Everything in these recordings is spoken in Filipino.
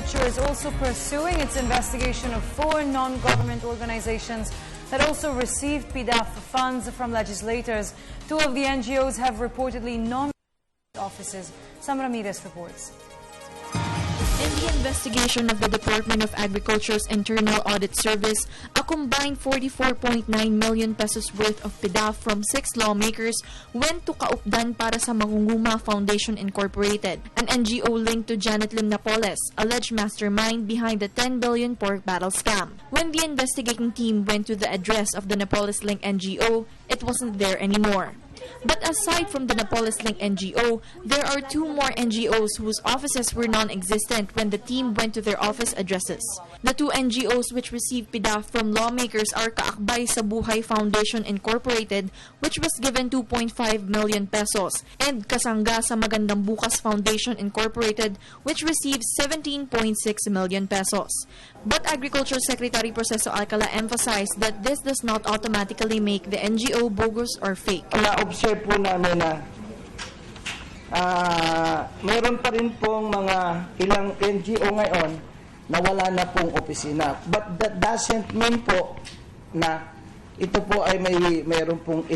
Agriculture is also pursuing its investigation of 4 non-government organizations that also received PDAF funds from legislators. 2 of the NGOs have reportedly offices. Sam Ramirez reports. In the investigation of the Department of Agriculture's Internal Audit Service, a combined 44.9 million pesos worth of PDAF from 6 lawmakers went to Kaupdan para sa Mangunguma Foundation Incorporated, an NGO linked to Janet Lim Napoles, alleged mastermind behind the 10 billion pork battle scam. When the investigating team went to the address of the Napoles Link NGO, it wasn't there anymore. But aside from the Napoles Link NGO, there are 2 more NGOs whose offices were non-existent when the team went to their office addresses. The 2 NGOs which received PDAF from lawmakers are Kaakbay sa Buhay Foundation Incorporated, which was given 2.5 million pesos, and Kasangga sa Magandang Bukas Foundation Incorporated, which received 17.6 million pesos. But Agriculture Secretary Proceso Alcala emphasized that this does not automatically make the NGO bogus or fake. Na-observe po namin na mayroon pa rin pong mga ilang NGO ngayon na wala na pong opisina. But that doesn't mean po na ito po ay mayroon pong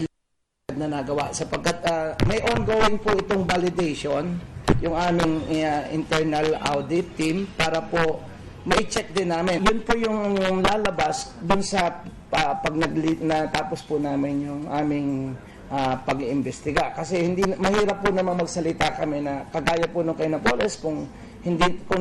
na nagawa. Sapagkat may ongoing po itong validation, yung aming internal audit team, para po ma-check din namin. Yun po yung lalabas dun sa pag natapos po namin yung aming pag-iimbestiga. Kasi mahirap po naman magsalita kami na kagaya po nung kay Napoles kung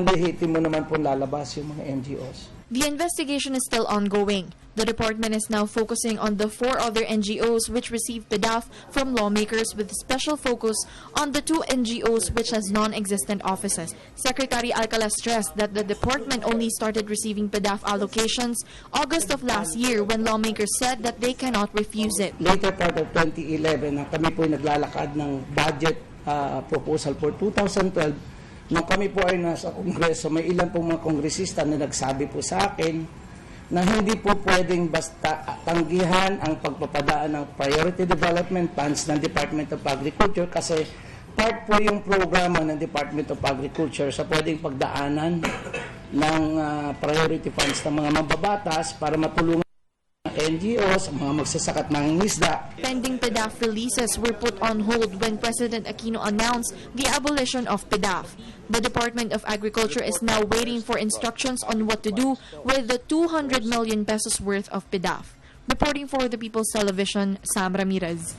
lehitimo naman po lalabas yung mga NGOs. The investigation is still ongoing. The department is now focusing on the 4 other NGOs which received PDAF from lawmakers, with special focus on the 2 NGOs which has non-existent offices. Secretary Alcala stressed that the department only started receiving PDAF allocations August of last year, when lawmakers said that they cannot refuse it. Later part of 2011, kami po naglalakad ng budget proposal for 2012. Nung kami po ay nasa Kongreso, may ilan pong mga kongresista na nagsabi po sa akin na hindi po pwedeng basta tanggihan ang pagpapadaan ng Priority Development Funds ng Department of Agriculture, kasi part po yung programa ng Department of Agriculture sa pwedeng pagdaanan ng priority funds ng mga mambabatas para matulungan NGOs, mga magsasakat ng isda. Pending PDAF releases were put on hold when President Aquino announced the abolition of PDAF. The Department of Agriculture is now waiting for instructions on what to do with the 200 million pesos worth of PDAF. Reporting for the People's Television, Sam Ramirez.